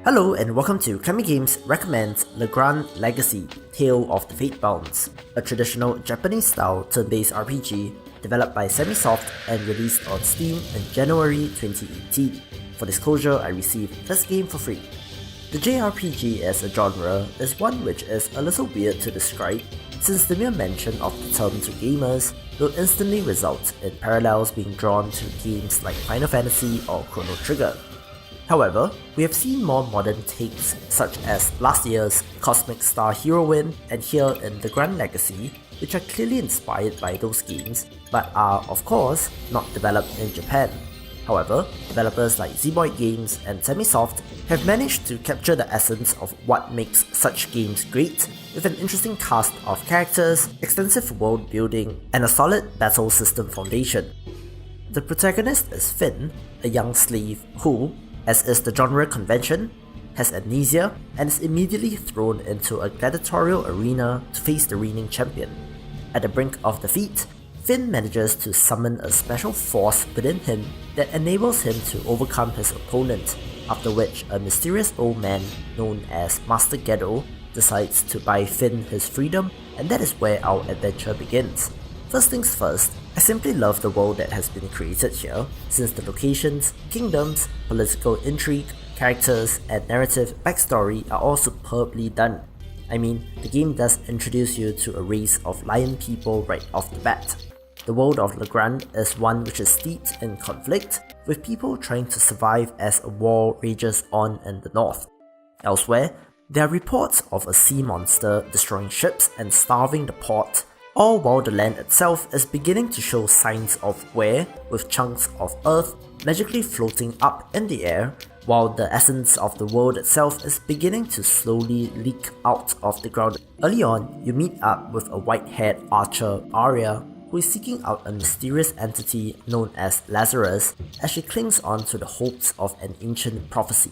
Hello and welcome to Kami Games recommends Legrand Legacy, Tale of the Fatebounds, a traditional Japanese-style turn-based RPG developed by Semisoft and released on Steam in January 2018. For disclosure, I received this game for free. The JRPG as a genre is one which is a little weird to describe, since the mere mention of the term to gamers will instantly result in parallels being drawn to games like Final Fantasy or Chrono Trigger. However, we have seen more modern takes such as last year's Cosmic Star Heroine and here in Legrand Legacy, which are clearly inspired by those games, but are, of course, not developed in Japan. However, developers like Zeboyd Games and Semisoft have managed to capture the essence of what makes such games great, with an interesting cast of characters, extensive world building, and a solid battle system foundation. The protagonist is Finn, a young slave who, as is the genre convention, has amnesia and is immediately thrown into a gladiatorial arena to face the reigning champion. At the brink of defeat, Finn manages to summon a special force within him that enables him to overcome his opponent, after which a mysterious old man known as Master Gedo decides to buy Finn his freedom, and that is where our adventure begins. First things first, I simply love the world that has been created here, since the locations, kingdoms, political intrigue, characters, and narrative backstory are all superbly done. I mean, the game does introduce you to a race of lion people right off the bat. The world of Legrand is one which is steeped in conflict, with people trying to survive as a war rages on in the north. Elsewhere, there are reports of a sea monster destroying ships and starving the port, all while the land itself is beginning to show signs of wear, with chunks of earth magically floating up in the air, while the essence of the world itself is beginning to slowly leak out of the ground. Early on, you meet up with a white-haired archer, Arya, who is seeking out a mysterious entity known as Lazarus as she clings on to the hopes of an ancient prophecy.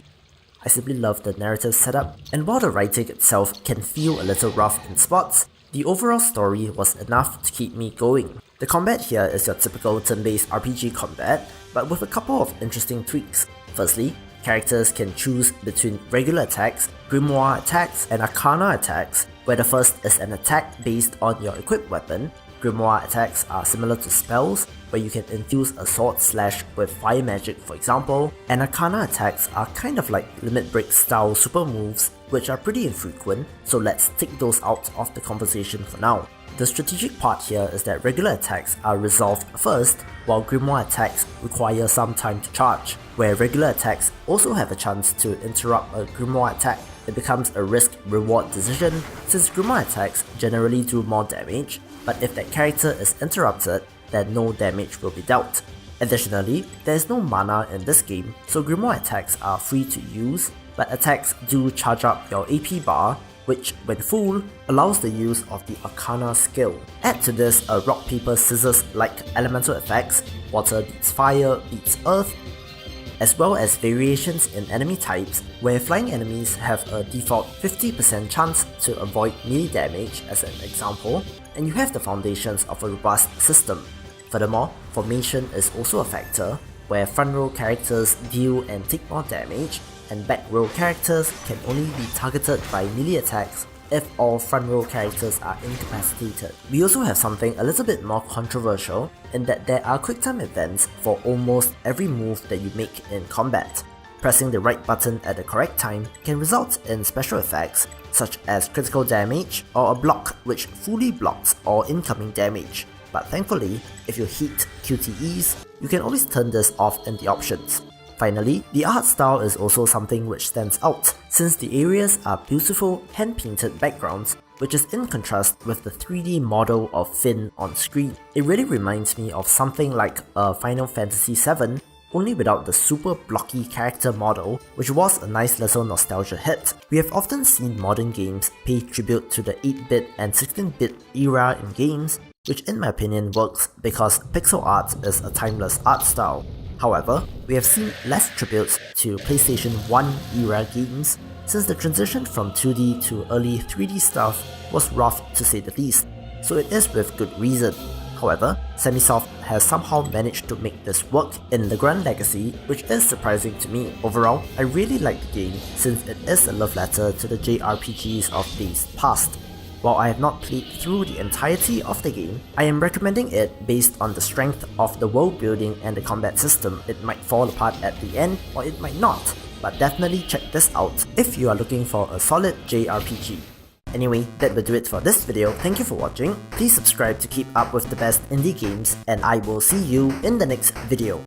I simply love the narrative setup, and while the writing itself can feel a little rough in spots, the overall story was enough to keep me going. The combat here is your typical turn-based RPG combat, but with a couple of interesting tweaks. Firstly, characters can choose between regular attacks, grimoire attacks, and arcana attacks, where the first is an attack based on your equipped weapon. Grimoire attacks are similar to spells, where you can infuse a sword slash with fire magic for example, and arcana attacks are kind of like limit break style super moves, which are pretty infrequent, so let's take those out of the conversation for now. The strategic part here is that regular attacks are resolved first, while grimoire attacks require some time to charge. Where regular attacks also have a chance to interrupt a grimoire attack, it becomes a risk-reward decision, since grimoire attacks generally do more damage, but if that character is interrupted, then no damage will be dealt. Additionally, there is no mana in this game, so grimoire attacks are free to use, but attacks do charge up your AP bar, which, when full, allows the use of the Arcana skill. Add to this a rock paper scissors like elemental effects, water beats fire beats earth, as well as variations in enemy types, where flying enemies have a default 50% chance to avoid melee damage as an example, and you have the foundations of a robust system. Furthermore, formation is also a factor, where front row characters deal and take more damage, and back row characters can only be targeted by melee attacks if all front row characters are incapacitated. We also have something a little bit more controversial in that there are quick time events for almost every move that you make in combat. Pressing the right button at the correct time can result in special effects such as critical damage or a block which fully blocks all incoming damage. But thankfully, if you hit QTEs, you can always turn this off in the options. Finally, the art style is also something which stands out, since the areas are beautiful hand-painted backgrounds, which is in contrast with the 3D model of Finn on screen. It really reminds me of something like a Final Fantasy VII, only without the super blocky character model, which was a nice little nostalgia hit. We have often seen modern games pay tribute to the 8-bit and 16-bit era in games, which in my opinion works because pixel art is a timeless art style. However, we have seen less tributes to PlayStation 1 era games, since the transition from 2D to early 3D stuff was rough to say the least, so it is with good reason. However, Semisoft has somehow managed to make this work in Legrand Legacy, which is surprising to me. Overall, I really like the game since it is a love letter to the JRPGs of days past. While I have not played through the entirety of the game, I am recommending it based on the strength of the world building and the combat system. It might fall apart at the end or it might not, but definitely check this out if you are looking for a solid JRPG. Anyway, that will do it for this video. Thank you for watching. Please subscribe to keep up with the best indie games, and I will see you in the next video.